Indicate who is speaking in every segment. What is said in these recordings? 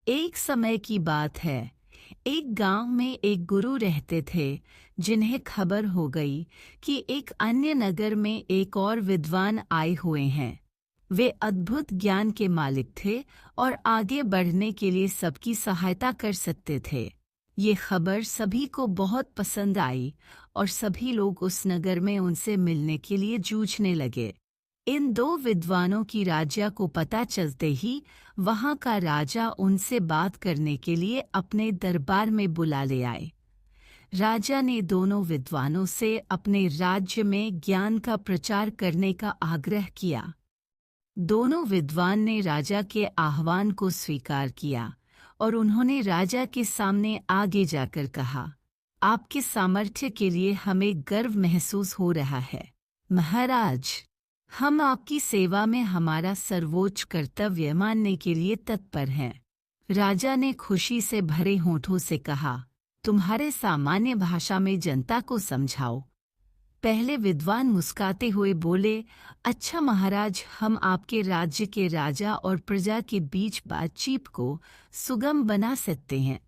Speaker 1: एक समय की बात है। एक गांव में एक गुरु रहते थे जिन्हें खबर हो गई कि एक अन्य नगर में एक और विद्वान आए हुए हैं। वे अद्भुत ज्ञान के मालिक थे और आगे बढ़ने के लिए सबकी सहायता कर सकते थे। ये खबर सभी को बहुत पसंद आई और सभी लोग उस नगर में उनसे मिलने के लिए जूझने लगे। इन दो विद्वानों की राजा को पता चलते ही वहां का राजा उनसे बात करने के लिए अपने दरबार में बुला ले आए। राजा ने दोनों विद्वानों से अपने राज्य में ज्ञान का प्रचार करने का आग्रह किया। दोनों विद्वान ने राजा के आह्वान को स्वीकार किया और उन्होंने राजा के सामने आगे जाकर कहा, आपके सामर्थ्य के लिए हमें गर्व महसूस हो रहा है। महाराज, हम आपकी सेवा में हमारा सर्वोच्च कर्तव्य मानने के लिए तत्पर हैं। राजा ने खुशी से भरे होठों से कहा, तुम्हारे सामान्य भाषा में जनता को समझाओ। पहले विद्वान मुस्कुराते हुए बोले, अच्छा महाराज, हम आपके राज्य के राजा और प्रजा के बीच बातचीत को सुगम बना सकते हैं।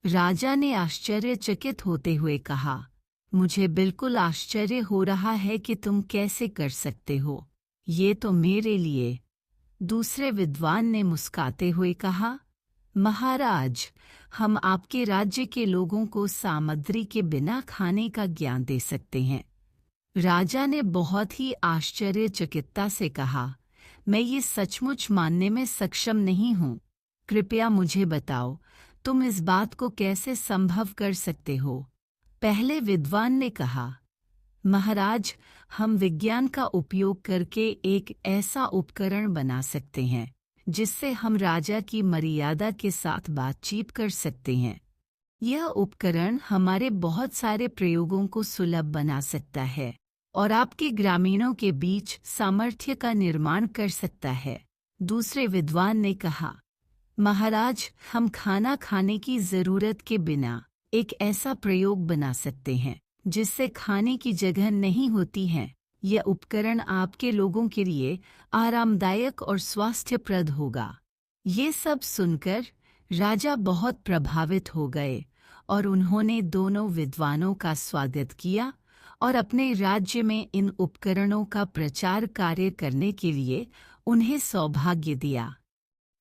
Speaker 1: राजा ने आश्चर्यचकित होते हुए कहा, मुझे बिल्कुल आश्चर्य हो रहा है कि तुम कैसे कर सकते हो। ये तो मेरे लिए। दूसरे विद्वान ने मुस्कुराते हुए कहा, महाराज, हम आपके राज्य के लोगों को सामग्री के बिना खाने का ज्ञान दे सकते हैं। राजा ने बहुत ही आश्चर्यचकितता से कहा, मैं ये सचमुच मानने में सक्षम नहीं हूँ। कृपया मुझे बताओ, तुम इस बात को कैसे संभव कर सकते हो। पहले विद्वान ने कहा, महाराज, हम विज्ञान का उपयोग करके एक ऐसा उपकरण बना सकते हैं जिससे हम राजा की मर्यादा के साथ बातचीत कर सकते हैं। यह उपकरण हमारे बहुत सारे प्रयोगों को सुलभ बना सकता है और आपके ग्रामीणों के बीच सामर्थ्य का निर्माण कर सकता है। दूसरे विद्वान ने कहा, महाराज, हम खाना खाने की जरूरत के बिना एक ऐसा प्रयोग बना सकते हैं जिससे खाने की जगह नहीं होती है। यह उपकरण आपके लोगों के लिए आरामदायक और स्वास्थ्यप्रद होगा। ये सब सुनकर राजा बहुत प्रभावित हो गए और उन्होंने दोनों विद्वानों का स्वागत किया और अपने राज्य में इन उपकरणों का प्रचार कार्य करने के लिए उन्हें सौभाग्य दिया।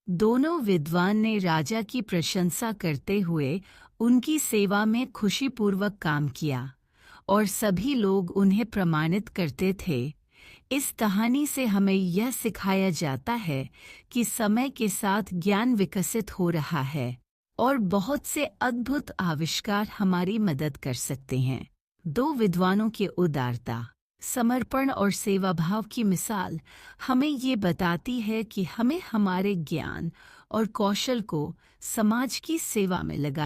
Speaker 1: दोनों विद्वान ने राजा की प्रशंसा करते हुए उनकी सेवा में खुशीपूर्वक काम किया और सभी लोग उन्हें प्रमाणित करते थे। इस कहानी से हमें यह सिखाया जाता है कि समय के साथ ज्ञान विकसित हो रहा है और बहुत से अद्भुत आविष्कार हमारी मदद कर सकते हैं। दो विद्वानों के उदारता, समर्पण और सेवाभाव की मिसाल हमें ये बताती है कि हमें हमारे ज्ञान और कौशल को समाज की सेवा में लगा